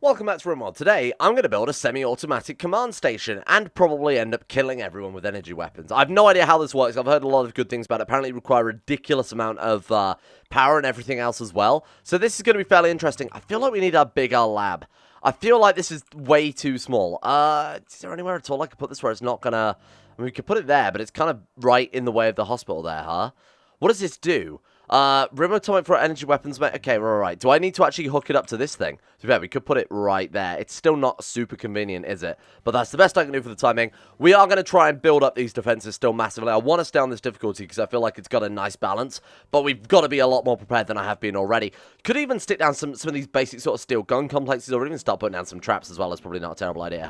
Welcome back to Rimworld. Today, I'm going to build a semi-automatic command station and probably end up killing everyone with energy weapons. I have no idea how this works. I've heard a lot of good things about it. Apparently, it requires a ridiculous amount of power and everything else as well. So this is going to be fairly interesting. I feel like we need a bigger lab. I feel like this is way too small. Is there anywhere at all I could put this where it's not going to... I mean, we could put it there, but it's kind of right in the way of the hospital there, huh? What does this do? Rim atomic for energy weapons, mate. Okay, we're alright. Do I need to actually hook it up to this thing? To be fair, we could put it right there. It's still not super convenient, is it? But that's the best I can do for the time being. We are going to try and build up these defenses still massively. I want to stay on this difficulty because I feel like it's got a nice balance. But we've got to be a lot more prepared than I have been already. Could even stick down some of these basic sort of steel gun complexes, or even start putting down some traps as well. That's probably not a terrible idea,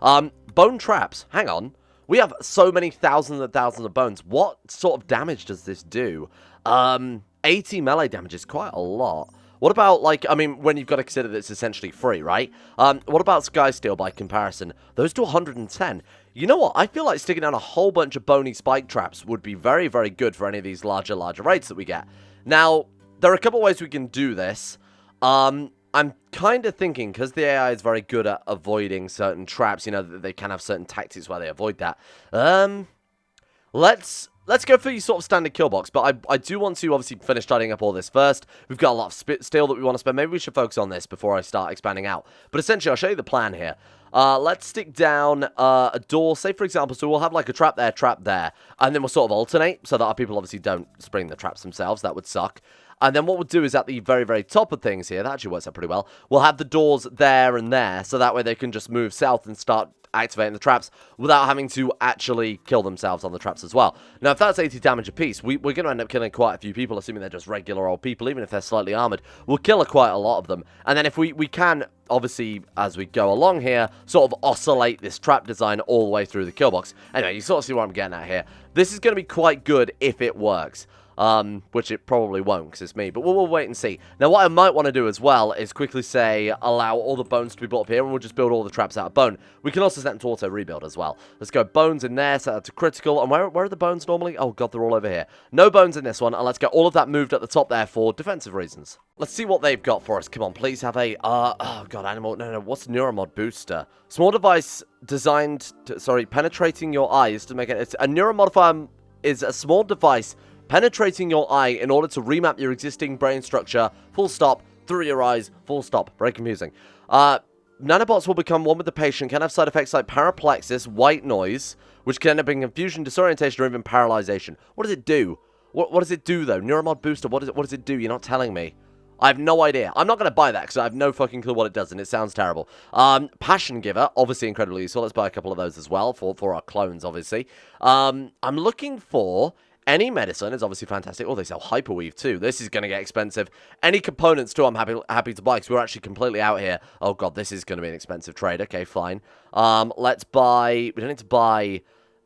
huh? Bone traps. Hang on. We have so many thousands and thousands of bones. What sort of damage does this do? 80 melee damage is quite a lot. What about, like, I mean, when you've got to consider that it's essentially free, right? What about Sky Steel by comparison? Those do 110. You know what? I feel like sticking down a whole bunch of bony spike traps would be very, very good for any of these larger raids that we get. Now, there are a couple ways we can do this. I'm kind of thinking, because the AI is very good at avoiding certain traps, you know, they can have certain tactics where they avoid that. Let's go for your sort of standard kill box, but I do want to obviously finish tidying up all this first. We've got a lot of steel that we want to spend. Maybe we should focus on this before I start expanding out. But essentially, I'll show you the plan here. Let's stick down a door, say for example, so we'll have like a trap there, and then we'll sort of alternate, so that our people obviously don't spring the traps themselves. That would suck. And then what we'll do is at the very, very top of things here, that actually works out pretty well, we'll have the doors there and there, so that way they can just move south and start activating the traps without having to actually kill themselves on the traps as well. Now, if that's 80 damage apiece, we're going to end up killing quite a few people, assuming they're just regular old people, even if they're slightly armored. We'll kill quite a lot of them. And then if we can, obviously, as we go along here, sort of oscillate this trap design all the way through the kill box. Anyway, you sort of see what I'm getting at here. This is going to be quite good if it works. Which it probably won't because it's me, but we'll wait and see. Now, what I might want to do as well is quickly say, allow all the bones to be built up here, and we'll just build all the traps out of bone. We can also set them to auto-rebuild as well. Let's go bones in there, set that to critical, and where are the bones normally? Oh god, they're all over here. No bones in this one, and let's get all of that moved at the top there for defensive reasons. Let's see what they've got for us. Come on, please have a, oh god, what's Neuromod Booster? Small device designed to, penetrating your eyes to make it, it's a neuromodifier is a small device penetrating your eye in order to remap your existing brain structure, full stop, through your eyes, full stop. Very confusing. Nanobots will become one with the patient, can have side effects like paraplexis, white noise, which can end up being confusion, disorientation, or even paralyzation. What does it do? What does it do, though? Neuromod Booster, what does it do? You're not telling me. I have no idea. I'm not going to buy that because I have no fucking clue what it does, and it sounds terrible. Passion Giver, obviously incredibly useful. Let's buy a couple of those as well for our clones, obviously. I'm looking for... Any medicine is obviously fantastic. Oh, they sell Hyperweave too. This is going to get expensive. Any components too, I'm happy to buy because we're actually completely out here. Oh god, this is going to be an expensive trade. Okay, fine. Let's buy... We don't need to buy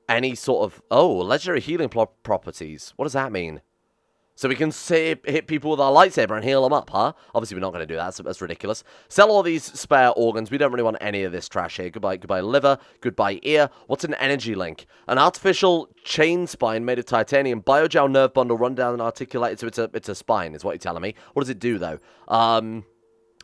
any sort of... Oh, legendary healing properties. What does that mean? So we can hit people with our lightsaber and heal them up, huh? Obviously, we're not going to do that. That's ridiculous. Sell all these spare organs. We don't really want any of this trash here. Goodbye liver. Goodbye ear. What's an energy link? An artificial chain spine made of titanium. Biogel nerve bundle run down and articulated, so it's a spine, is what you're telling me. What does it do, though?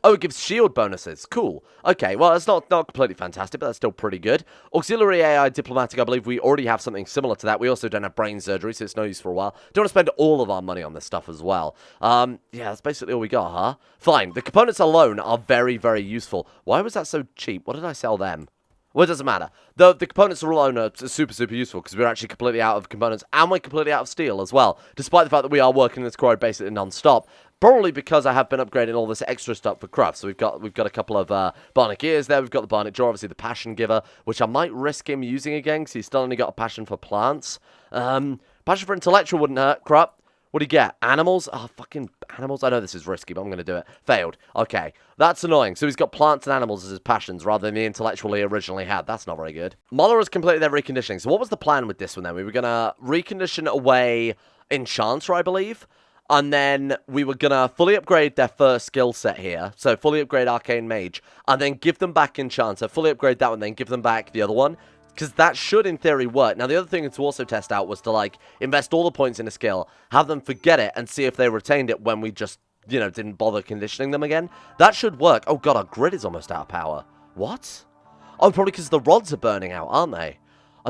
Oh, it gives shield bonuses. Cool. Okay, well, it's not completely fantastic, but that's still pretty good. Auxiliary AI Diplomatic, I believe we already have something similar to that. We also don't have brain surgery, so it's no use for a while. Don't want to spend all of our money on this stuff as well. Yeah, that's basically all we got, huh? Fine. The components alone are very, very useful. Why was that so cheap? What did I sell them? Well, it doesn't matter. The components alone are super, super useful because we're actually completely out of components and we're completely out of steel as well, despite the fact that we are working this quarry basically non-stop. Probably because I have been upgrading all this extra stuff for craft. So we've got a couple of bionic ears there. We've got the bionic jaw, obviously the passion giver, which I might risk him using again because he's still only got a passion for plants. Passion for intellectual wouldn't hurt. Crap. What do you get? Animals? Oh, fucking animals. I know this is risky, but I'm going to do it. Failed. Okay. That's annoying. So he's got plants and animals as his passions rather than the intellectual he originally had. That's not very good. Moller has completed their reconditioning. So what was the plan with this one then? We were going to recondition away Enchanter, I believe. And then we were going to fully upgrade their first skill set here. So fully upgrade Arcane Mage. And then give them back Enchanter. Fully upgrade that one, then give them back the other one. Because that should, in theory, work. Now, the other thing to also test out was to, like, invest all the points in a skill, have them forget it, and see if they retained it when we just you know, didn't bother conditioning them again. That should work. Oh god, our grid is almost out of power. What? Oh, probably because the rods are burning out, aren't they?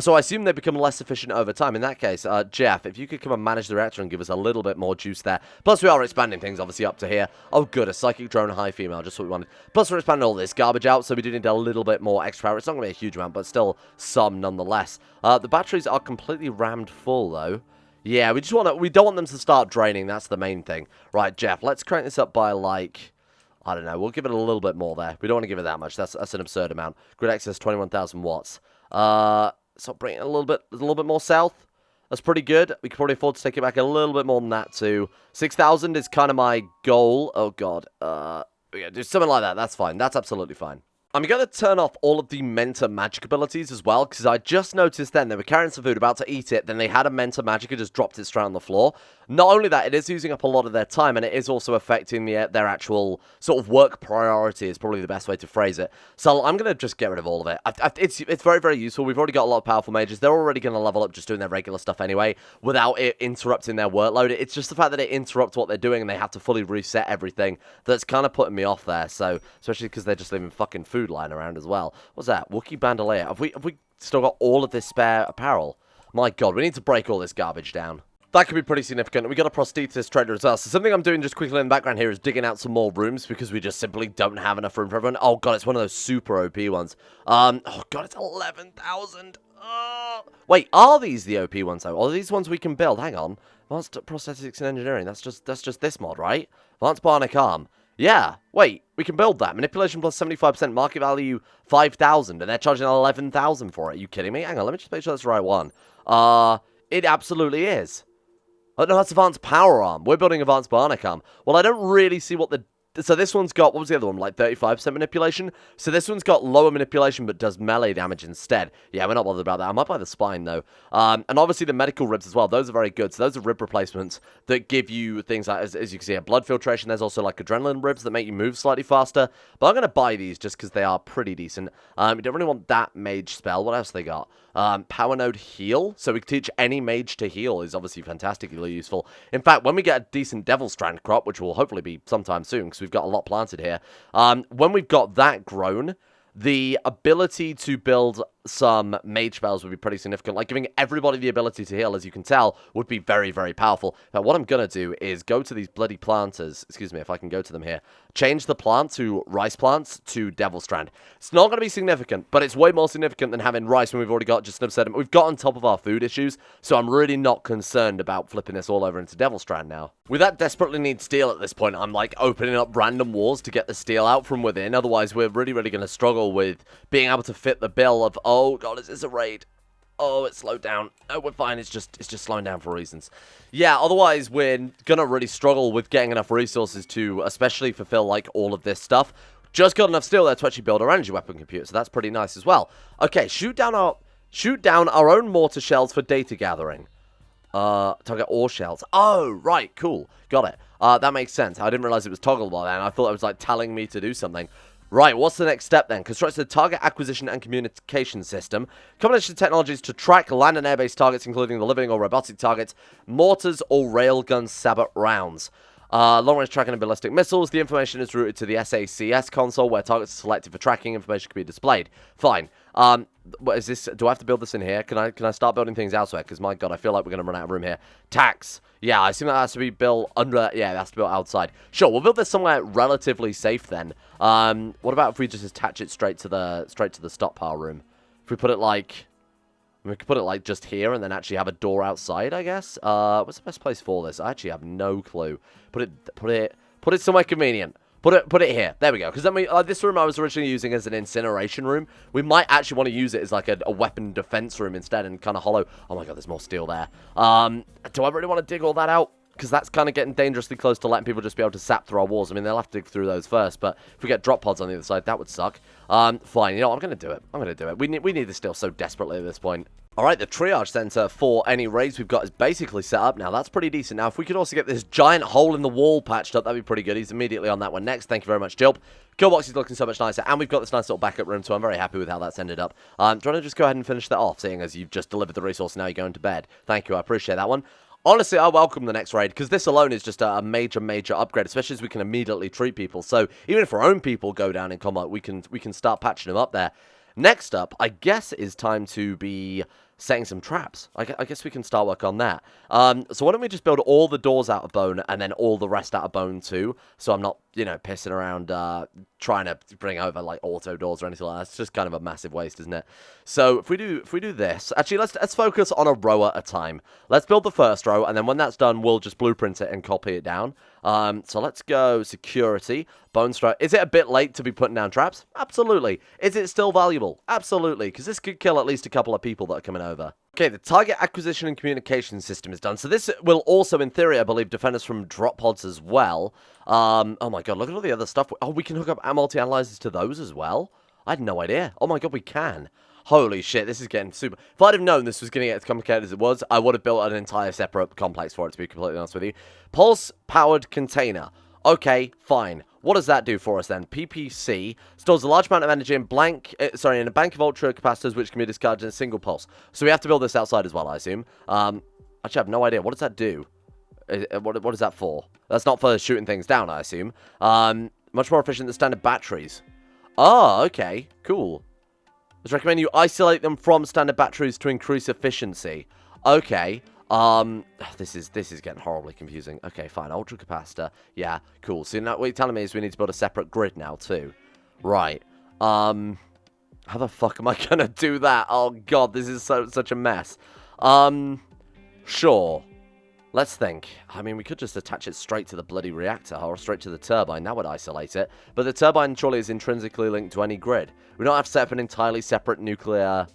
So I assume they become less efficient over time. In that case, Jeff, if you could come and manage the reactor and give us a little bit more juice there. Plus, we are expanding things, obviously, up to here. Oh, good, a psychic drone, high female, just what we wanted. Plus, we're expanding all this garbage out, so we do need a little bit more extra power. It's not going to be a huge amount, but still some nonetheless. The batteries are completely rammed full, though. Yeah, we don't want them to start draining. That's the main thing. Right, Jeff, let's crank this up by, like, I don't know. We'll give it a little bit more there. We don't want to give it that much. That's an absurd amount. Grid excess, 21,000 watts. So bring it a little bit more south. That's pretty good. We can probably afford to take it back a little bit more than that too. 6,000 is kind of my goal. Oh god. Yeah, do something like that. That's fine. That's absolutely fine. I'm going to turn off all of the Mentor magic abilities as well, because I just noticed then they were carrying some food, about to eat it, then they had a Mentor magic and just dropped it straight on the floor. Not only that, it is using up a lot of their time, and it is also affecting their actual sort of work priority is probably the best way to phrase it. So I'm going to just get rid of all of it. It's very, very useful. We've already got a lot of powerful mages. They're already going to level up just doing their regular stuff anyway, without it interrupting their workload. It's just the fact that it interrupts what they're doing, and they have to fully reset everything that's kind of putting me off there. So, especially because they're just leaving fucking food lying around as well. What's that? Wookiee Bandolier. Have we still got all of this spare apparel? My god, we need to break all this garbage down. That could be pretty significant. We got a prosthesis trader as well. So something I'm doing just quickly in the background here is digging out some more rooms because we just simply don't have enough room for everyone. Oh god, it's one of those super OP ones. Oh god, it's 11,000. Wait, are these the OP ones though? Are these ones we can build? Hang on. Advanced Prosthetics and Engineering. That's just this mod, right? Advanced Bionic Arm. Yeah, wait, we can build that. Manipulation plus 75%, market value 5,000, and they're charging 11,000 for it. Are you kidding me? Hang on, let me just make sure that's the right one. It absolutely is. Oh, no, that's Advanced Power Arm. We're building Advanced Bionic Arm. Well, I don't really see what the... So this one's got, what was the other one, like 35% manipulation? So this one's got lower manipulation, but does melee damage instead. Yeah, we're not bothered about that. I might buy the spine, though. And obviously the medical ribs as well. Those are very good. So those are rib replacements that give you things like, as you can see, a blood filtration. There's also like adrenaline ribs that make you move slightly faster. But I'm going to buy these just because they are pretty decent. We don't really want that mage spell. What else they got? Power node heal. So we can teach any mage to heal is obviously fantastically useful. In fact, when we get a decent devil strand crop, which will hopefully be sometime soon because we've got a lot planted here, when we've got that grown, the ability to build some mage spells would be pretty significant. Like giving everybody the ability to heal, as you can tell, would be very, very powerful. Now, what I'm going to do is go to these bloody planters. Excuse me, if I can go to them here. Change the plant to rice plants to devil strand. It's not going to be significant, but it's way more significant than having rice when we've already got just an absurd. We've got on top of our food issues, so I'm really not concerned about flipping this all over into devil strand now. We that desperately need steel at this point. I'm like opening up random walls to get the steel out from within. Otherwise, we're really, really going to struggle with being able to fit the bill of, oh god, is this a raid? Oh, it slowed down. Oh, we're fine. It's just slowing down for reasons. Yeah, otherwise we're gonna really struggle with getting enough resources to especially fulfill like all of this stuff. Just got enough steel there to actually build our energy weapon computer, so that's pretty nice as well. Okay, shoot down our own mortar shells for data gathering. Target ore shells. Oh, right, cool. Got it. That makes sense. I didn't realize it was toggleable then. I thought it was like telling me to do something. Right, what's the next step then? Construct a target acquisition and communication system. Combination of technologies to track land and air-based targets, including the living or robotic targets, mortars or railgun sabot rounds. Long-range tracking and ballistic missiles. The information is routed to the SACS console, where targets are selected for tracking. Information can be displayed. Fine. What is this? Do I have to build this in here? Can I start building things elsewhere? Because my god, I feel like we're going to run out of room here. Tax. Yeah, I assume that has to be built under... Yeah, it has to be built outside. Sure, we'll build this somewhere relatively safe then. What about if we just attach it straight to the stockpile room? If we put it like... We could put it like just here and then actually have a door outside, I guess. What's the best place for this? I actually have no clue. Put it somewhere convenient. Put it here. There we go. Because then this room I was originally using as an incineration room. We might actually want to use it as like a weapon defense room instead and kind of hollow. Oh my god, there's more steel there. Do I really want to dig all that out? Because that's kind of getting dangerously close to letting people just be able to sap through our walls. I mean, they'll have to dig through those first, but if we get drop pods on the other side, that would suck. Fine, you know what? I'm going to do it. I'm going to do it. We need the steel so desperately at this point. Alright, the triage center for any raids we've got is basically set up now. That's pretty decent. Now, if we could also get this giant hole in the wall patched up, that'd be pretty good. He's immediately on that one next. Thank you very much, Jilp. Killbox is looking so much nicer, and we've got this nice little backup room, so I'm very happy with how that's ended up. Do you want to just go ahead and finish that off, seeing as you've just delivered the resource and now you're going to bed? Thank you, I appreciate that one. Honestly, I welcome the next raid, because this alone is just a major, major upgrade, especially as we can immediately treat people. So, even if our own people go down in combat, we can start patching them up there. Next up, I guess, is time to be setting some traps. I guess we can start work on that. So why don't we just build all the doors out of bone, and then all the rest out of bone too, so I'm not, you know, pissing around trying to bring over, like, auto doors or anything like that. It's just kind of a massive waste, isn't it? So if we do this, actually, let's focus on a row at a time. Let's build the first row, and then when that's done, we'll just blueprint it and copy it down. So let's go security, bone strike. Is it a bit late to be putting down traps? Absolutely. Is it still valuable? Absolutely, because this could kill at least a couple of people that are coming over. Okay, the target acquisition and communication system is done. So this will also, in theory, I believe, defend us from drop pods as well. Oh my god, look at all the other stuff. Oh, we can hook up multi-analyzers to those as well? I had no idea. Oh my god, we can. Holy shit, this is getting super... If I'd have known this was going to get as complicated as it was, I would have built an entire separate complex for it, to be completely honest with you. Pulse-powered container. Okay, fine. What does that do for us then? PPC stores a large amount of energy in in a bank of ultra capacitors which can be discarded in a single pulse. So we have to build this outside as well, I assume. Actually, I have no idea. What does that do? What is that for? That's not for shooting things down, I assume. Much more efficient than standard batteries. Oh, okay. Cool. Let's recommend you isolate them from standard batteries to increase efficiency. Okay. This is getting horribly confusing. Okay, fine. Ultra capacitor. Yeah, cool. So now what you're telling me is we need to build a separate grid now too. Right. How the fuck am I gonna do that? Oh god, this is such a mess. Sure. Let's think. I mean, we could just attach it straight to the bloody reactor, or straight to the turbine. That would isolate it. But the turbine surely is intrinsically linked to any grid. We don't have to set up an entirely separate nuclear...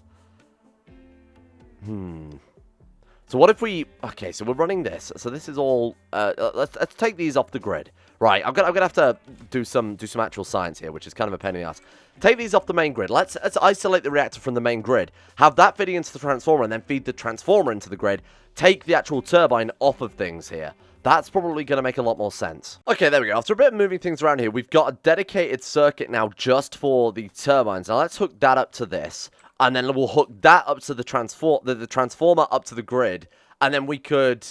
So what if we... Okay, so we're running this. So this is all... let's take these off the grid. Right, I'm gonna have to do some actual science here, which is kind of a pain in the ass. Take these off the main grid. Let's isolate the reactor from the main grid. Have that feeding into the transformer, and then feed the transformer into the grid. Take the actual turbine off of things here. That's probably going to make a lot more sense. Okay, there we go. After a bit of moving things around here, we've got a dedicated circuit now just for the turbines. Now let's hook that up to this. And then we'll hook that up to the transformer up to the grid. And then we could,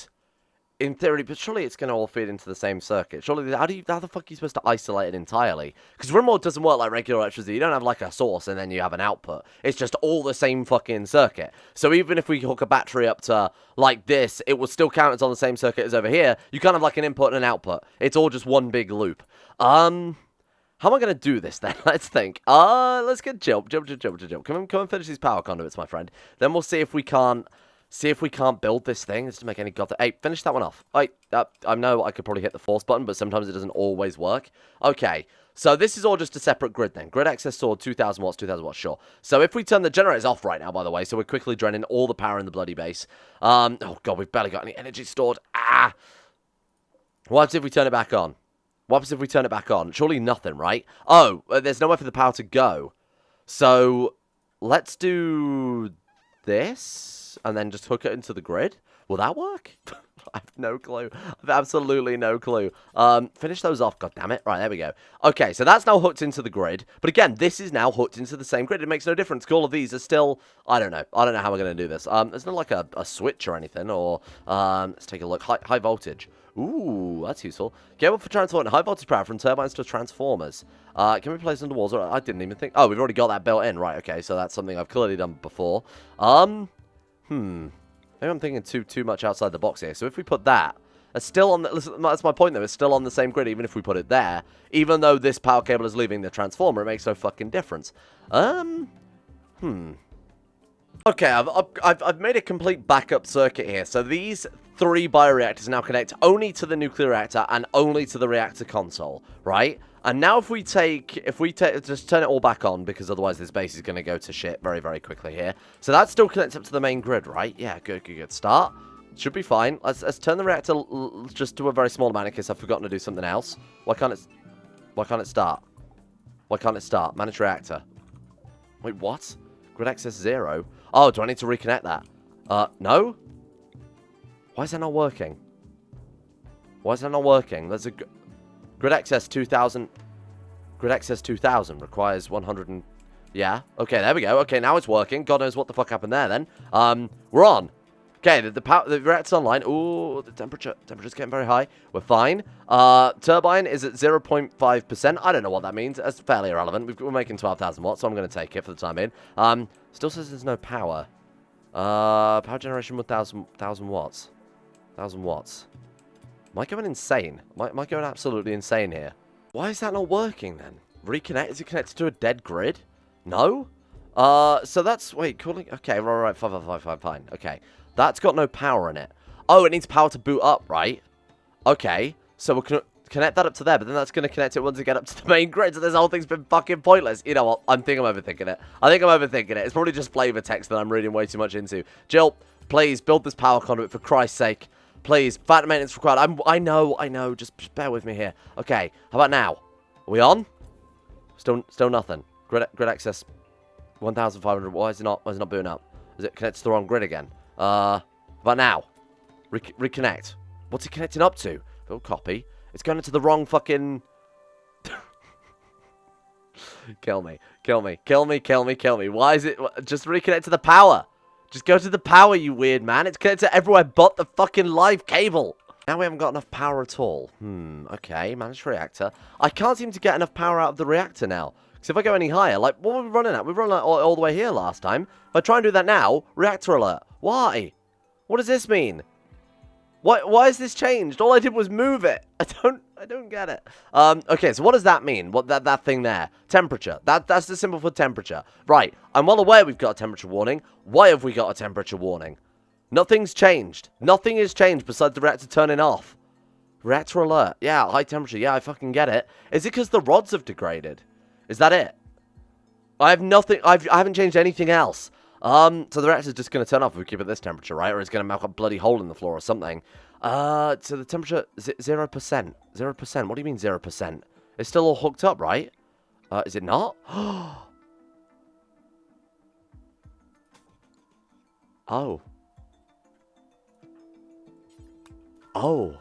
in theory, but surely it's going to all feed into the same circuit. Surely, how the fuck are you supposed to isolate it entirely? Because Rimworld doesn't work like regular electricity. You don't have like a source and then you have an output. It's just all the same fucking circuit. So even if we hook a battery up to like this, it will still count as on the same circuit as over here. You kind of like an input and an output. It's all just one big loop. How am I going to do this then? Let's think. Let's get jump. Come and finish these power conduits, my friend. Then we'll see if we can't build this thing. This doesn't make any god. Hey, finish that one off. I know I could probably hit the force button, but sometimes it doesn't always work. Okay, so this is all just a separate grid then. Grid access sword, 2,000 watts, 2,000 watts, sure. So if we turn the generators off right now, by the way, so we're quickly draining all the power in the bloody base. Oh god, we've barely got any energy stored. What happens if we turn it back on? What happens if we turn it back on? Surely nothing, right? Oh, there's nowhere for the power to go. So, let's do this, and then just hook it into the grid. Will that work? I have no clue. I have absolutely no clue. Finish those off, goddammit. Right, there we go. Okay, so that's now hooked into the grid. But again, this is now hooked into the same grid. It makes no difference. All of these are still... I don't know. I don't know how we're going to do this. There's not like a switch or anything, or... let's take a look. High voltage. Ooh, that's useful. Cable for transporting high voltage power from turbines to transformers. Can we place under walls? I didn't even think... Oh, we've already got that built in. Right, okay, so that's something I've clearly done before. Maybe I'm thinking too much outside the box here. So if we put that, it's still on the... Listen, that's my point, though. It's still on the same grid, even if we put it there. Even though this power cable is leaving the transformer, it makes no fucking difference. Okay, I've made a complete backup circuit here. So these 3 bioreactors now connect only to the nuclear reactor and only to the reactor console, right? And now if we just turn it all back on, because otherwise this base is going to go to shit very, very quickly here. So that still connects up to the main grid, right? Yeah, good. Start. Should be fine. Let's turn the reactor just to a very small amount in case I've forgotten to do something else. Why can't it start? Why can't it start? Manage reactor. Wait, what? Grid access 0. Oh, do I need to reconnect that? No? Why is that not working? Why is that not working? There's a... Grid access 2000. Grid access 2000 requires 100 and... Yeah. Okay, there we go. Okay, now it's working. God knows what the fuck happened there then. We're on. Okay, the reactor's online. Ooh, the temperature's getting very high. We're fine. Turbine is at 0.5%. I don't know what that means. That's fairly irrelevant. We're making 12,000 watts, so I'm going to take it for the time being. Still says there's no power. Power generation 1,000 watts. 1,000 watts. Am I going insane? Am I going absolutely insane here? Why is that not working then? Reconnect? Is it connected to a dead grid? No? So that's... Wait, cooling... Okay, right, fine. Okay. That's got no power in it. Oh, it needs power to boot up, right? Okay. So we're going to connect that up to there, but then that's going to connect it once we get up to the main grid, so this whole thing's been fucking pointless. You know what? I think I'm overthinking it. It's probably just flavor text that I'm reading way too much into. Jill, please, build this power conduit for Christ's sake. Please, fat maintenance required. I know. Just bear with me here. Okay, how about now? Are we on? Still nothing. Grid access 1,500. Why is it not booting up? Is it connected to the wrong grid again? How about now? Reconnect. What's it connecting up to? Build copy. It's going into the wrong fucking... Kill me. Why is it... Just reconnect to the power. Just go to the power, you weird man. It's connected to everywhere but the fucking live cable. Now we haven't got enough power at all. Okay. Managed reactor. I can't seem to get enough power out of the reactor now. Because if I go any higher, like, what were we running at? We were running all the way here last time. If I try and do that now, reactor alert. Why? What does this mean? Why has this changed? All I did was move it. I don't get it. Okay, so what does that mean? What that thing there? Temperature. That's the symbol for temperature. Right. I'm well aware we've got a temperature warning. Why have we got a temperature warning? Nothing's changed. Nothing has changed besides the reactor turning off. Reactor alert. Yeah, high temperature. Yeah, I fucking get it. Is it because the rods have degraded? Is that it? I have nothing. I haven't changed anything else. So the reactor's just going to turn off if we keep it this temperature, right? Or it's going to make a bloody hole in the floor or something. So the temperature, is it 0%? 0%? What do you mean 0%? It's still all hooked up, right? Is it not? Oh. Oh.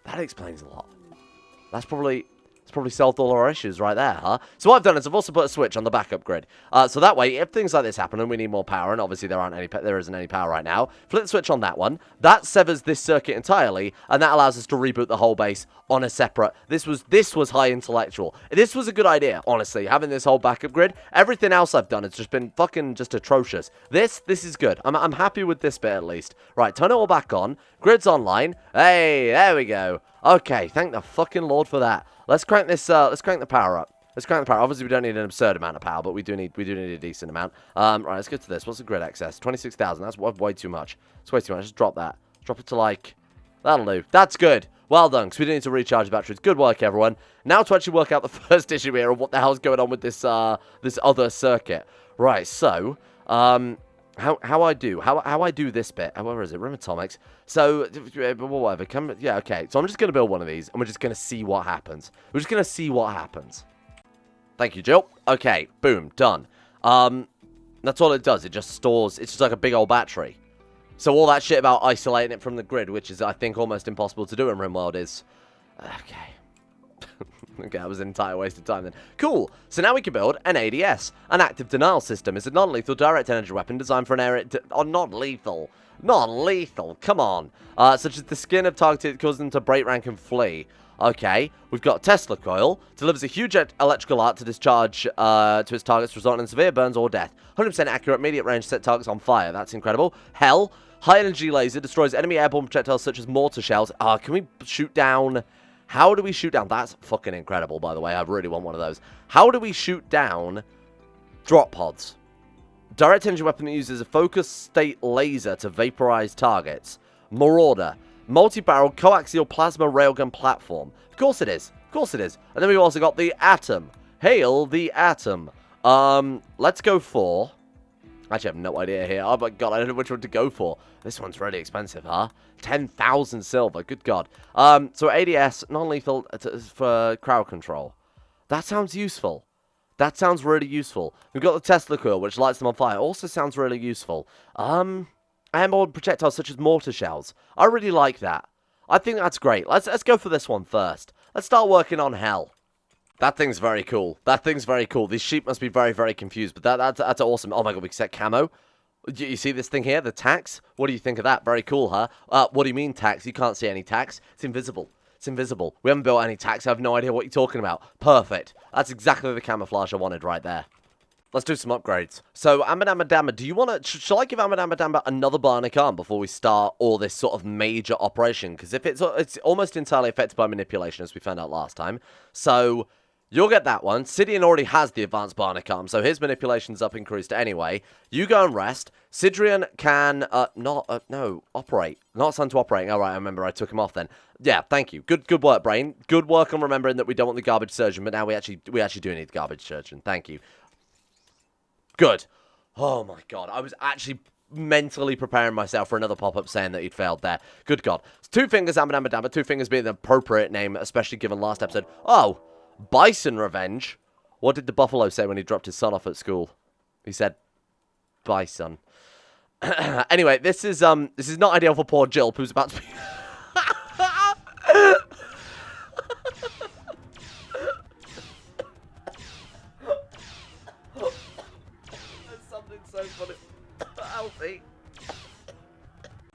That explains a lot. It's probably solved all our issues right there, huh? So what I've done is I've also put a switch on the backup grid. So that way, if things like this happen and we need more power, and obviously there isn't any power right now, flip the switch on that one. That severs this circuit entirely, and that allows us to reboot the whole base on a separate... This was high intellectual. This was a good idea, honestly, having this whole backup grid. Everything else I've done has just been fucking just atrocious. This is good. I'm happy with this bit at least. Right, turn it all back on. Grid's online. Hey, there we go. Okay, thank the fucking Lord for that. Let's crank this. Let's crank the power up. Obviously, we don't need an absurd amount of power, but we do need a decent amount. Right, let's get to this. What's the grid access? 26,000. That's way too much. It's way too much. Just drop that. Drop it to like. That'll do. That's good. Well done. Because we do need to recharge the batteries. Good work, everyone. Now to actually work out the first issue here of what the hell's going on with this this other circuit. Right. So, how I do this bit? Where is it? Room Atomics. So, whatever. Yeah, okay. So I'm just going to build one of these, and we're just going to see what happens. Thank you, Jill. Okay, boom, done. That's all it does. It just stores. It's just like a big old battery. So all that shit about isolating it from the grid, which is, I think, almost impossible to do in Rimworld, is... Okay. Okay, that was an entire waste of time then. Cool. So now we can build an ADS. An active denial system is a non-lethal direct energy weapon designed for an area... non-lethal. Non-lethal. Come on. Such as the skin of targeted causes them to break rank and flee. Okay. We've got Tesla Coil. Delivers a huge electrical arc to discharge to its targets, resulting in severe burns or death. 100% accurate, immediate range, set targets on fire. That's incredible. Hell. High energy laser destroys enemy airborne projectiles such as mortar shells. Can we shoot down... How do we shoot down... That's fucking incredible, by the way. I really want one of those. How do we shoot down drop pods? Direct energy weapon that uses a focus state laser to vaporize targets. Marauder. Multi-barrel coaxial plasma railgun platform. Of course it is. Of course it is. And then we've also got the Atom. Hail the Atom. Let's go for... Actually, I have no idea here. Oh my god, I don't know which one to go for. This one's really expensive, huh? 10,000 silver. Good god. So ADS, non-lethal for crowd control. That sounds useful. That sounds really useful. We've got the Tesla Coil, which lights them on fire. Also sounds really useful. Airborne projectiles such as mortar shells. I really like that. I think that's great. Let's go for this one first. Let's start working on Hell. That thing's very cool. These sheep must be very, very confused. But that's awesome. Oh my god, we can set camo. You see this thing here, the tax? What do you think of that? Very cool, huh? What do you mean tax? You can't see any tax. It's invisible. It's invisible. We haven't built any tax. I have no idea what you're talking about. Perfect. That's exactly the camouflage I wanted right there. Let's do some upgrades. So, Amadama, do you want to... Shall I give Amadama another Bionic Arm before we start all this sort of major operation? Because if it's almost entirely affected by manipulation, as we found out last time. So, you'll get that one. Sidian already has the advanced Bionic Arm, so his manipulation's up increased anyway. You go and rest. Sidrian can... no, operate. Not assigned to operating. All right, I remember I took him off then. Yeah, thank you. Good work, Brain. Good work on remembering that we don't want the garbage surgeon, but now we actually do need the garbage surgeon. Thank you. Good. Oh my god, I was actually mentally preparing myself for another pop-up saying that he'd failed there. Good god. Two Fingers, Amadama, Two Fingers being the appropriate name, especially given last episode. Oh, Bison Revenge. What did the buffalo say when he dropped his son off at school? He said, Bison. Anyway, this is not ideal for poor Jill, who's about to be... So funny. Alfie.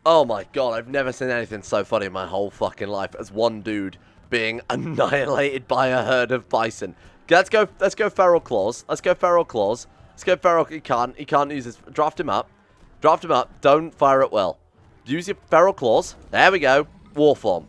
Oh my god, I've never seen anything so funny in my whole fucking life as one dude being annihilated by a herd of bison. Let's go feral claws. Let's go feral claws. Let's go feral. He can't use his. Draft him up. Draft him up. Don't fire at will. Use your feral claws. There we go. War form.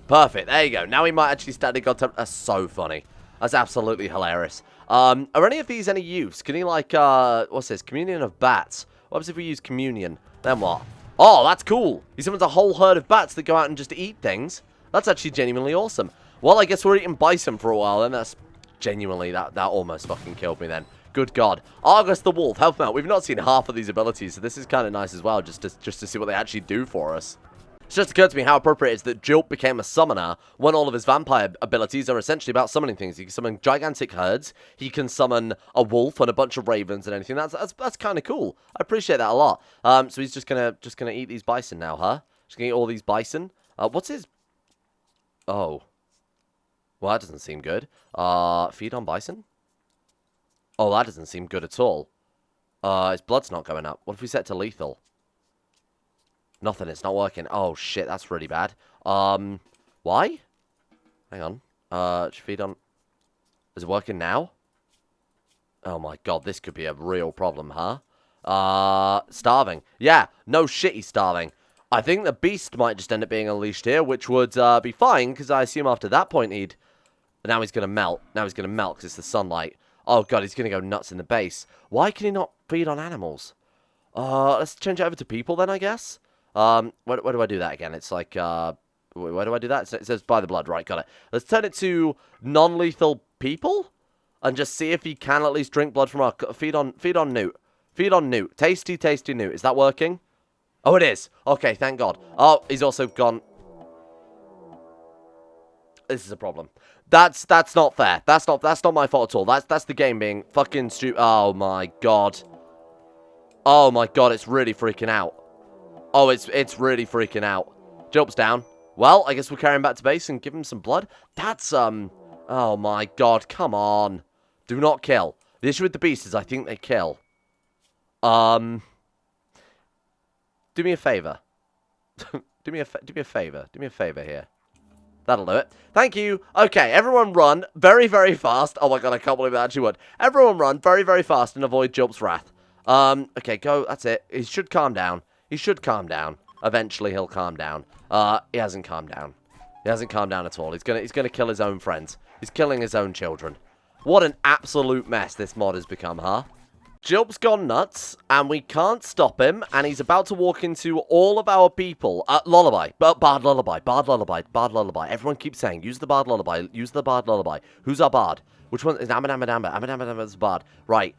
Perfect. There you go. Now he might actually stand in contact. That's so funny. That's absolutely hilarious. Are any of these any use? Can he, like, what's this? Communion of bats. What happens if we use communion? Then what? Oh, that's cool. He summons a whole herd of bats that go out and just eat things. That's actually genuinely awesome. Well, I guess we're eating bison for a while, then. That's genuinely, that almost fucking killed me then. Good god. Argus the Wolf, help him out. We've not seen half of these abilities, so this is kind of nice as well, just to see what they actually do for us. It's just occurred to me how appropriate it is that Jilt became a summoner when all of his vampire abilities are essentially about summoning things. He can summon gigantic herds, he can summon a wolf and a bunch of ravens and anything. That's kind of cool. I appreciate that a lot. So he's just gonna eat these bison now, huh? Just gonna eat all these bison. What's his... Oh. Well, that doesn't seem good. Feed on bison? Oh, that doesn't seem good at all. His blood's not going up. What if we set it to lethal? Nothing, it's not working. Oh, shit, that's really bad. Why? Hang on. Feed on... Is it working now? Oh my god, this could be a real problem, huh? Starving. Yeah, no shit, he's starving. I think the beast might just end up being unleashed here, which would be fine, because I assume after that point he'd... Now he's going to melt. Now he's going to melt because it's the sunlight. Oh god, he's going to go nuts in the base. Why can he not feed on animals? Let's change it over to people then, I guess. Where do I do that again? It's like, where do I do that? It says by the blood. Right, got it. Let's turn it to non-lethal people and just see if he can at least drink blood from our... Feed on Newt. Feed on Newt. Tasty, tasty Newt. Is that working? Oh, it is. Okay, thank God. Oh, he's also gone... This is a problem. That's not fair. That's not my fault at all. That's the game being fucking stupid. Oh my god. Oh my god, it's really freaking out. Oh, it's really freaking out. Jumps down. Well, I guess we'll carry him back to base and give him some blood. That's, oh my god, come on. Do not kill. The issue with the beast is I think they kill. Do me a favor. do me a favor. Do me a favor here. That'll do it. Thank you. Okay, everyone run very, very fast. Oh my god, I can't believe that actually would. Everyone run very, very fast and avoid Jilp's wrath. Okay, go. That's it. He should calm down. He should calm down. Eventually, he'll calm down. He hasn't calmed down. He hasn't calmed down at all. He's gonna kill his own friends. He's killing his own children. What an absolute mess this mod has become, huh? Jilp's gone nuts, and we can't stop him, and he's about to walk into all of our people. Lullaby. Bard lullaby. Bard lullaby. Bard lullaby. Everyone keeps saying, use the bard lullaby. Use the bard lullaby. Who's our bard? Which one is Amadama is the bard. Right.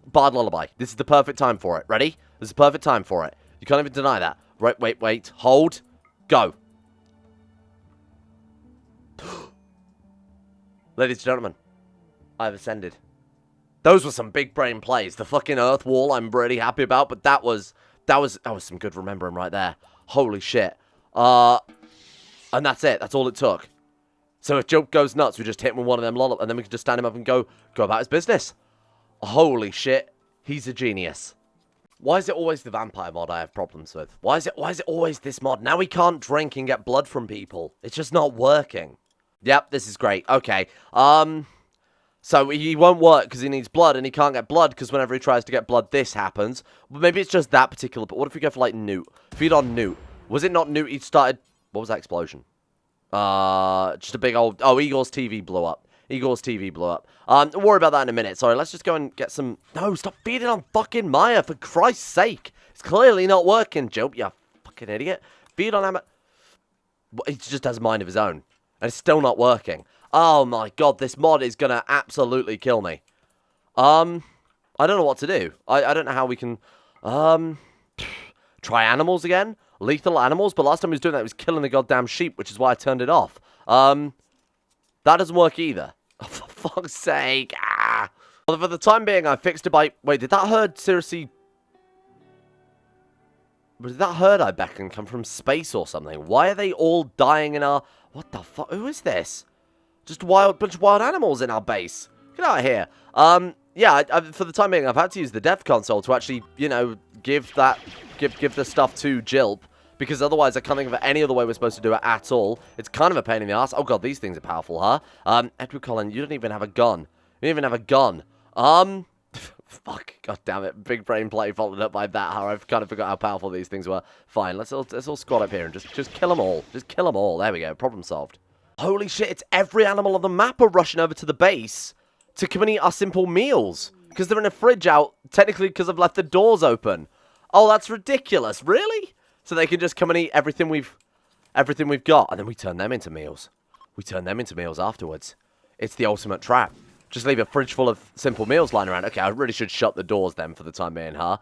Bard lullaby. This is the perfect time for it. Ready? This is the perfect time for it. You can't even deny that. Right, wait. Hold. Go. Ladies and gentlemen, I've ascended. Those were some big brain plays. The fucking earth wall I'm really happy about, but that was some good remembering right there. Holy shit. And that's it. That's all it took. So if Jilp goes nuts, we just hit him with one of them lullabies, and then we can just stand him up and go about his business. Holy shit. He's a genius. Why is it always the vampire mod I have problems with? Why is it always this mod? Now we can't drink and get blood from people. It's just not working. Yep, this is great. Okay. So he won't work because he needs blood, and he can't get blood because whenever he tries to get blood, this happens. But maybe it's just that particular. But what if we go for, like, Newt? Feed on Newt. Was it not Newt? He started... What was that explosion? Just a big old... Oh, Igor's TV blew up. Igor's TV blew up. Don't worry about that in a minute. Sorry, let's just go and get some... No, stop feeding on fucking Maya, for Christ's sake. It's clearly not working, Joe. You fucking idiot. Feed on Emma... He just has a mind of his own. And it's still not working. Oh my god, this mod is gonna absolutely kill me. I don't know what to do. I don't know how we can... Try animals again? Lethal animals? But last time he was doing that, he was killing the goddamn sheep, which is why I turned it off. That doesn't work either. Oh, for fuck's sake. Ah! Well, for the time being, I fixed it by... Wait, did that herd seriously... Did that herd I beckon come from space or something? Why are they all dying in our... What the fuck? Who is this? Just a bunch of wild animals in our base. Get out of here. Yeah, for the time being, I've had to use the dev console to actually, you know, give the stuff to Jilp. Because otherwise, I can't think of any other way we're supposed to do it at all. It's kind of a pain in the ass. Oh god, these things are powerful, huh? Edward Cullen, you don't even have a gun. You don't even have a gun. Fuck, god damn it. Big brain play followed up by that, how I've kind of forgot how powerful these things were. Fine, let's all squat up here and just kill them all. Just kill them all. There we go, problem solved. Holy shit, it's every animal on the map are rushing over to the base to come and eat our simple meals. Because they're in a fridge out, technically because I've left the doors open. Oh, that's ridiculous. Really? So they can just come and eat everything we've got, and then we turn them into meals. We turn them into meals afterwards. It's the ultimate trap. Just leave a fridge full of simple meals lying around. Okay, I really should shut the doors then for the time being, huh?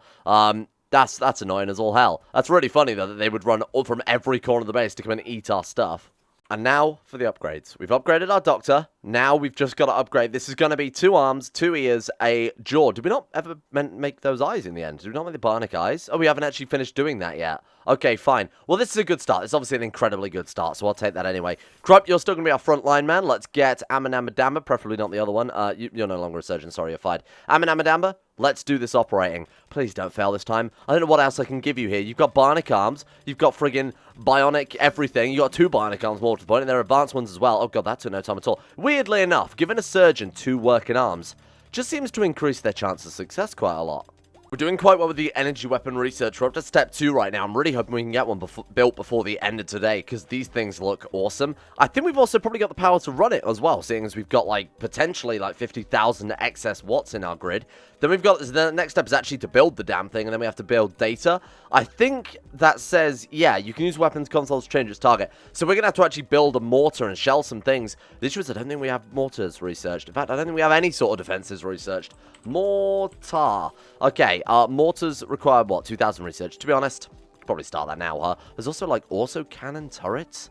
That's annoying as all hell. That's really funny, though, that they would run from every corner of the base to come and eat our stuff. And now for the upgrades. We've upgraded our doctor. Now we've just got to upgrade. This is going to be 2 arms, 2 ears, a jaw. Did we not ever make those eyes in the end? Did we not make the bionic eyes? Oh, we haven't actually finished doing that yet. Okay, fine. Well, this is a good start. It's obviously an incredibly good start, so I'll take that anyway. Krupp, you're still going to be our frontline man. Let's get Amanamadamba, preferably not the other one. You're no longer a surgeon. Sorry, you're fired. Amanamadamba, let's do this operating. Please don't fail this time. I don't know what else I can give you here. You've got bionic arms. You've got friggin' bionic everything. You've got 2 bionic arms more to the point, and they're advanced ones as well. Oh, god, that took no time at all. Weirdly enough, giving a surgeon 2 working arms just seems to increase their chance of success quite a lot. We're doing quite well with the energy weapon research. We're up to step 2 right now. I'm really hoping we can get one built before the end of today, because these things look awesome. I think we've also probably got the power to run it as well, seeing as we've got, like, potentially, like, 50,000 excess watts in our grid. Then we've got, the next step is actually to build the damn thing, and then we have to build data. I think that says, yeah, you can use weapons consoles to change its target. So we're going to have to actually build a mortar and shell some things. The issue is I don't think we have mortars researched. In fact, I don't think we have any sort of defenses researched. Mortar. Okay, mortars require, what, 2,000 research? To be honest, probably start that now, huh? There's also, like, cannon turrets.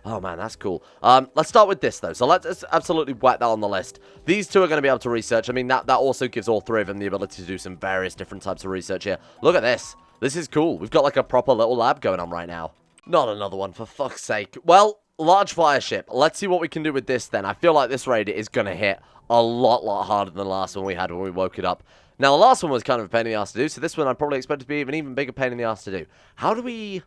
Oh, man, that's cool. Let's start with this, though. So let's absolutely whack that on the list. These 2 are going to be able to research. I mean, that also gives all 3 of them the ability to do some various different types of research here. Look at this. This is cool. We've got, like, a proper little lab going on right now. Not another one, for fuck's sake. Well, large fire ship. Let's see what we can do with this, then. I feel like this raid is going to hit a lot harder than the last one we had when we woke it up. Now, the last one was kind of a pain in the ass to do, so this one I'd probably expect to be an even bigger pain in the ass to do. How do we...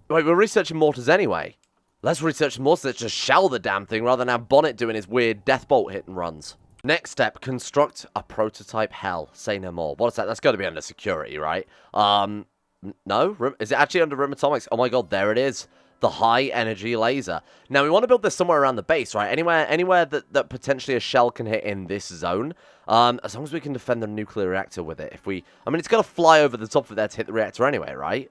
Wait, we're researching mortars anyway. Let's research some mortars. Let's just shell the damn thing rather than have Bonnet doing his weird deathbolt hit and runs. Next step, construct a prototype hell. Say no more. What is that? That's got to be under security, right? No? Is it actually under Rim Atomics? Oh my god, there it is. The high energy laser. Now, we want to build this somewhere around the base, right? Anywhere that potentially a shell can hit in this zone. As long as we can defend the nuclear reactor with it. I mean, it's going to fly over the top of it there to hit the reactor anyway, right?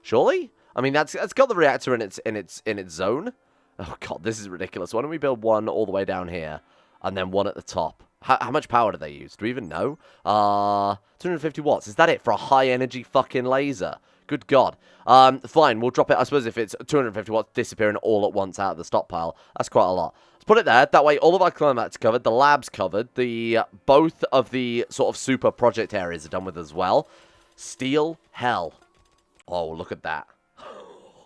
Surely? I mean, that's got the reactor in its zone. Oh god, this is ridiculous. Why don't we build one all the way down here, and then one at the top? How much power do they use? Do we even know? 250 watts. Is that it for a high energy fucking laser? Good god. Fine, we'll drop it. I suppose if it's 250 watts disappearing all at once out of the stockpile, that's quite a lot. Let's put it there. That way, all of our climate's covered, the lab's covered, both of the sort of super project areas are done with as well. Steel hell. Oh, look at that.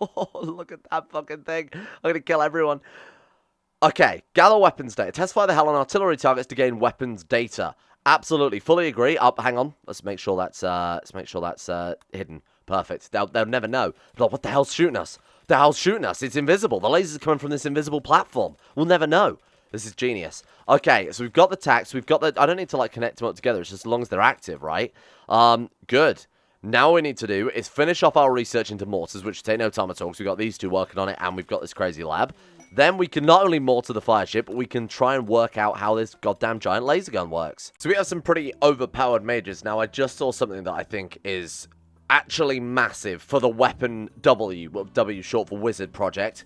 Oh, look at that fucking thing. I'm going to kill everyone. Okay, gather weapons data. Test fire the hell on artillery targets to gain weapons data. Absolutely, fully agree. Hang on. Let's make sure that's hidden. Perfect. They'll never know. Like, what the hell's shooting us? The hell's shooting us? It's invisible. The lasers are coming from this invisible platform. We'll never know. This is genius. Okay, so we've got the tacks. We've got the... I don't need to, like, connect them up together. It's just as long as they're active, right? Good. Now what we need to do is finish off our research into mortars, which take no time at all, because we've got these two working on it, and we've got this crazy lab. Then we can not only mortar the fire ship, but we can try and work out how this goddamn giant laser gun works. So we have some pretty overpowered mages. Now, I just saw something that I think is actually massive for the weapon W short for wizard project.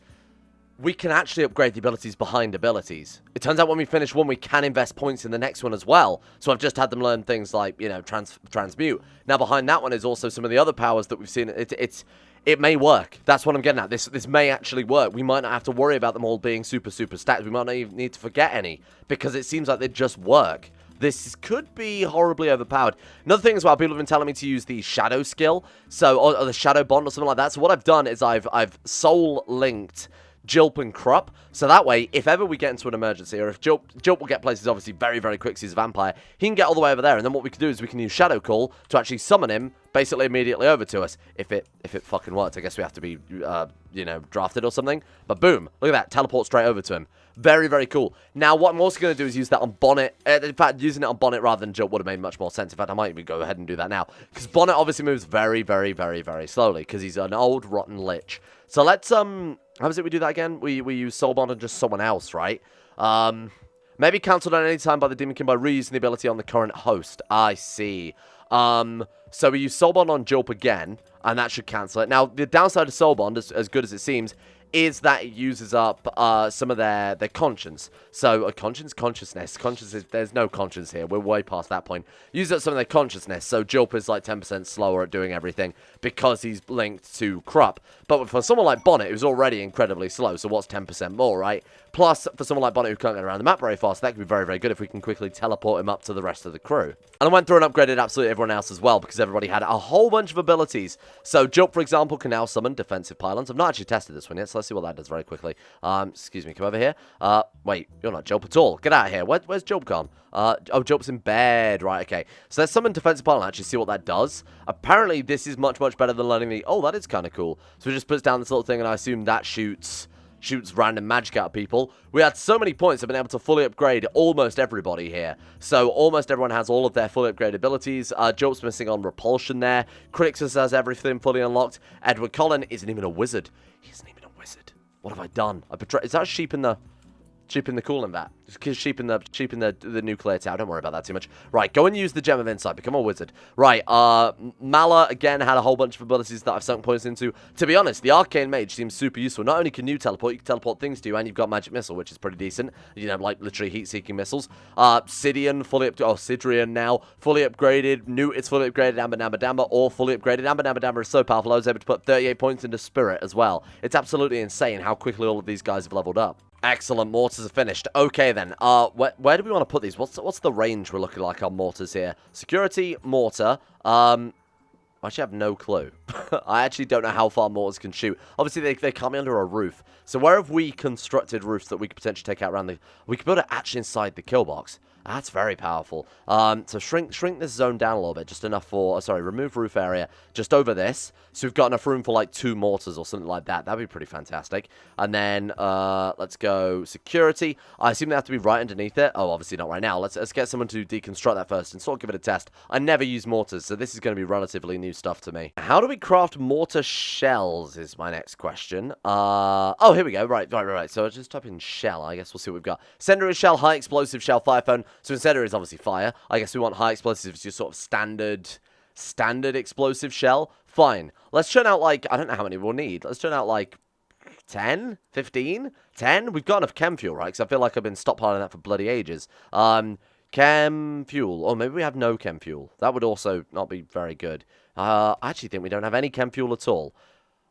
We can actually upgrade the abilities behind abilities. It turns out when we finish one, we can invest points in the next one as well. So I've just had them learn things like, you know, transmute. Now behind that one is also some of the other powers that we've seen. It may work. That's what I'm getting at. This may actually work. We might not have to worry about them all being super stacked. We might not even need to forget any, because it seems like they just work. This could be horribly overpowered. Another thing as well, people have been telling me to use the shadow skill, so or the shadow bond or something like that. So what I've done is I've soul linked Jilp and Krupp, so that way, if ever we get into an emergency, or if Jilp will get places obviously very, very quick, 'cause he's a vampire, he can get all the way over there, and then what we can do is we can use Shadow Call to actually summon him, basically immediately over to us. If it fucking works, I guess we have to be, you know, drafted or something, but boom, look at that, teleport straight over to him. Very, very cool. Now, what I'm also going to do is use that on Bonnet. In fact, using it on Bonnet rather than Jilp would have made much more sense. In fact, I might even go ahead and do that now, because Bonnet obviously moves very, very, very, very slowly, because he's an old, rotten lich. So let's, how is it we do that again? We use Soul Bond on just someone else, right? Maybe cancelled at any time by the Demonkin by reusing the ability on the current host. I see. So we use Soul Bond on Jilp again, and that should cancel it. Now, the downside of Soul Bond, as good as it seems, is that it uses up some of their conscience. So, consciousness. There's no conscience here. We're way past that point. Use up some of their consciousness. So, Jilp is like 10% slower at doing everything because he's linked to Krupp. But for someone like Bonnet, who's already incredibly slow, so what's 10% more, right? Plus, for someone like Bonnet who can't get around the map very fast, that could be very, very good if we can quickly teleport him up to the rest of the crew. And I went through and upgraded absolutely everyone else as well, because everybody had a whole bunch of abilities. So, Jilp, for example, can now summon defensive pylons. I've not actually tested this one yet, so let's see what that does very quickly. Excuse me, come over here. Wait, you're not Jilp at all. Get out of here. Where's Jilp gone? Oh, Jilp's in bed. Right, okay. So let's summon defensive pylon, actually see what that does. Apparently, this is much, much better than learning the... Oh, that is kind of cool. So it just puts down this little thing, and I assume that shoots random magic out of people. We had so many points, I've been able to fully upgrade almost everybody here. So almost everyone has all of their fully upgraded abilities. Jilp's missing on repulsion there. Crixus has everything fully unlocked. Edward Cullen isn't even a wizard. He isn't even a wizard. What have I done? Is that a sheep in the cooling vat? Sheep in the nuclear tower. Don't worry about that too much. Right, go and use the Gem of Insight. Become a wizard. Right, Mala, again, had a whole bunch of abilities that I've sunk points into. To be honest, the Arcane Mage seems super useful. Not only can you can teleport things to you, and you've got Magic Missile, which is pretty decent. You know, like, literally heat-seeking missiles. Sidrian, Sidrian now, fully upgraded. Newt is fully upgraded. Amber Namba Damba, all fully upgraded. Amber Namba Damba is so powerful, I was able to put 38 points into Spirit as well. It's absolutely insane how quickly all of these guys have leveled up. Excellent, mortars are finished. Okay then, where do we want to put these? What's the range we're looking like on mortars here? Security, mortar, I actually have no clue. I actually don't know how far mortars can shoot. Obviously, they can't be under a roof. So where have we constructed roofs that we could potentially take out around the... We could build it actually inside the kill box. That's very powerful. So shrink this zone down a little bit, just enough for... sorry, remove roof area just over this. So we've got enough room for like 2 mortars or something like that. That'd be pretty fantastic. And then let's go security. I assume they have to be right underneath it. Oh, obviously not right now. Let's get someone to deconstruct that first and sort of give it a test. I never use mortars, so this is going to be relatively new stuff to me. How do we craft mortar shells is my next question. Oh, here we go. Right. So I'll just type in shell. I guess we'll see what we've got. Incendiary shell, high explosive shell, fire phone. So incendiary is obviously fire. I guess we want high explosives, your sort of standard explosive shell. Fine. Let's churn out like, I don't know how many we'll need. Let's churn out like 10, 15, 10. We've got enough chem fuel, right? Because I feel like I've been stockpiling that for bloody ages. Chem fuel. Or maybe we have no chem fuel. That would also not be very good. I actually think we don't have any chem fuel at all.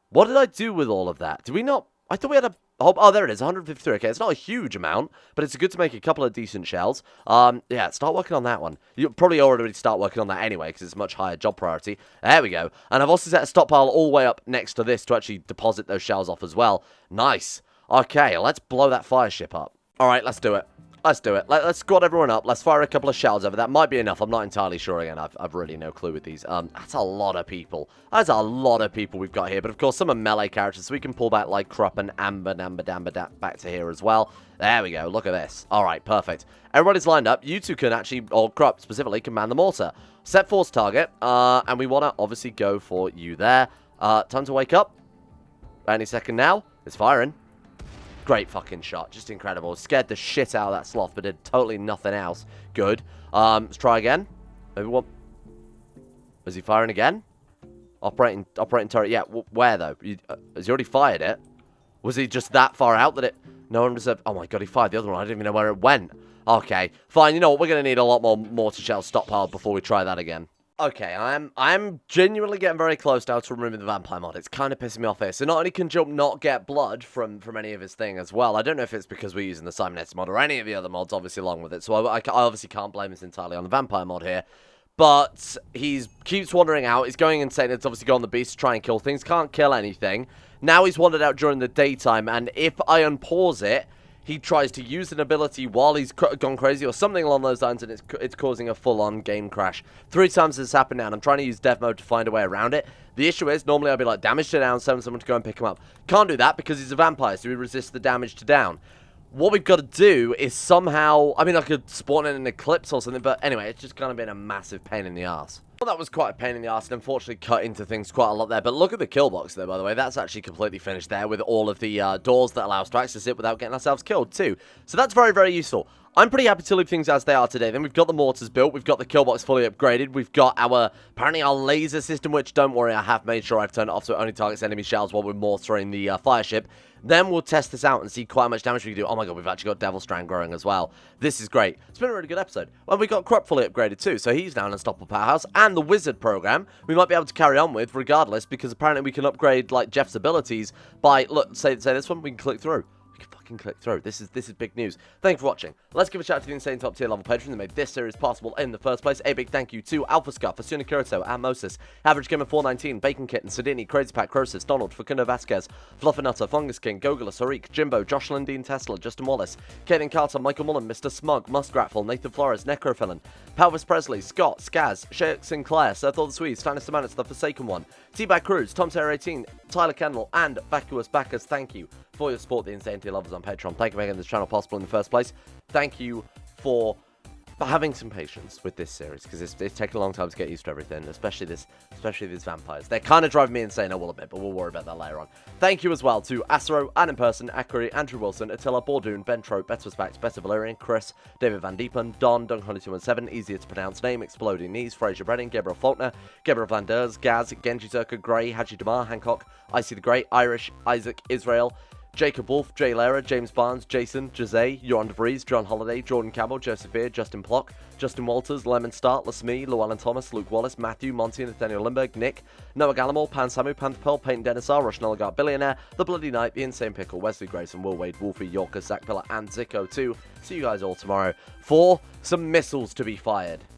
What did I do with all of that? Did we not? I thought we had a... Oh, there it is, 153. Okay, it's not a huge amount, but it's good to make a couple of decent shells. Yeah, start working on that one. You'll probably already start working on that anyway, because it's a much higher job priority. There we go. And I've also set a stockpile all the way up next to this to actually deposit those shells off as well. Nice. Okay, let's blow that fire ship up. All right, let's do it. Let's do it. Let's squad everyone up. Let's fire a couple of shells over. That might be enough. I'm not entirely sure again. I've really no clue with these. That's a lot of people. That's a lot of people we've got here. But of course, some are melee characters, so we can pull back like Krupp and Amber back to here as well. There we go. Look at this. All right, perfect. Everybody's lined up. You two can actually, or Krupp specifically, command the mortar. Set force target, and we want to obviously go for you there. Time to wake up. Any second now. It's firing. Great fucking shot. Just incredible. Scared the shit out of that sloth, but did totally nothing else. Good. Let's try again. Maybe one. Is he firing again? Operating turret. Yeah, where though? Has he already fired it? Was he just that far out that it... No unreserved... Oh my god, he fired the other one. I didn't even know where it went. Okay. Fine, you know what? We're going to need a lot more mortar shells stockpiled before we try that again. Okay, I'm genuinely getting very close now to removing the vampire mod. It's kind of pissing me off here. So not only can Jump not get blood from any of his thing as well. I don't know if it's because we're using the Cybernetic mod or any of the other mods, obviously, along with it. So I obviously can't blame this entirely on the vampire mod here. But he keeps wandering out. He's going insane. It's obviously gone on the beast to try and kill things. Can't kill anything. Now he's wandered out during the daytime. And if I unpause it, he tries to use an ability while he's gone crazy or something along those lines, and it's causing a full-on game crash. 3 times this has happened now, and I'm trying to use dev mode to find a way around it. The issue is, normally I'd be like, damage to down, send someone to go and pick him up. Can't do that because he's a vampire, so he resists the damage to down. What we've got to do is somehow... I mean, I could spawn in an eclipse or something, but anyway, it's just kind of been a massive pain in the arse. Well, that was quite a pain in the arse, and unfortunately cut into things quite a lot there. But look at the kill box there, by the way. That's actually completely finished there with all of the doors that allow us to access it without getting ourselves killed, too. So that's very, very useful. I'm pretty happy to leave things as they are today. Then we've got the mortars built. We've got the kill box fully upgraded. We've got apparently our laser system, which, don't worry, I have made sure I've turned it off so it only targets enemy shells while we're mortaring the fire ship. Then we'll test this out and see quite how much damage we can do. Oh my god, we've actually got Devil Strand growing as well. This is great. It's been a really good episode. Well, we got Krupp fully upgraded too, so he's now an unstoppable powerhouse. And the wizard program, we might be able to carry on with regardless, because apparently we can upgrade like Jeff's abilities by, look, say this one, we can click through. We can fucking click through. This is big news. Thank you for watching. Let's give a shout out to the insane top tier level patrons that made this series possible in the first place. A big thank you to Alpha Scuff, Asuna Kirito, Atmosis, Average Gamer 419, Bacon Kitten, Sedini, Crazy Pack, Crosis, Donald, Facundo Vasquez, Fluffernutter, Fungus King, Gogula, Sarik, Jimbo, Jocelyn Dean Tesla, Justin Wallace, Kaden Carter, Michael Mullen, Mr. Smug, Muskratful, Nathan Flores, Necrophilin, Palvis Presley, Scott, Skaz, Shea Sinclair, Seth All the Swedes, Fannis Manus, The Forsaken One, T-Bag Cruz, Tom Terror 18, Tyler Kendall, and Vacuous Backers. Thank you for your support, the insane tier lovers on Patreon. Thank you for making this channel possible in the first place. Thank you for having some patience with this series, because it's taken a long time to get used to everything, especially these vampires. They're kind of driving me insane, I will admit, but we'll worry about that later on. Thank you as well to Asero, Ann Person, Akuri, Andrew Wilson, Attila, Bordoon, Ben Trope, Better Facts, Better Valerian, Chris, David Van Diepen, Don, Dunk217, easier to pronounce name, Exploding Knees, Fraser Brennan, Gabriel Faulkner, Gabriel Van Ders, Gaz, Genji Zerka, Gray, Haji Damar, Hancock, Icy the Great, Irish, Isaac, Israel, Jacob Wolf, Jay Lara, James Barnes, Jason, Jose, Joran DeVries, John Holiday, Jordan Campbell, Joseph Beard, Justin Plock, Justin Walters, Lemon Start, Lasme, Llewellyn Thomas, Luke Wallace, Matthew, Monty, Nathaniel Lindbergh, Nick, Noah Gallimore, Pan Samu, Panther Pearl, Peyton Denisar, Russian Oligarch Billionaire, The Bloody Knight, The Insane Pickle, Wesley Grayson, Will Wade, Wolfie, Yorker, Zach Pillar, and Zico 2. See you guys all tomorrow for some missiles to be fired.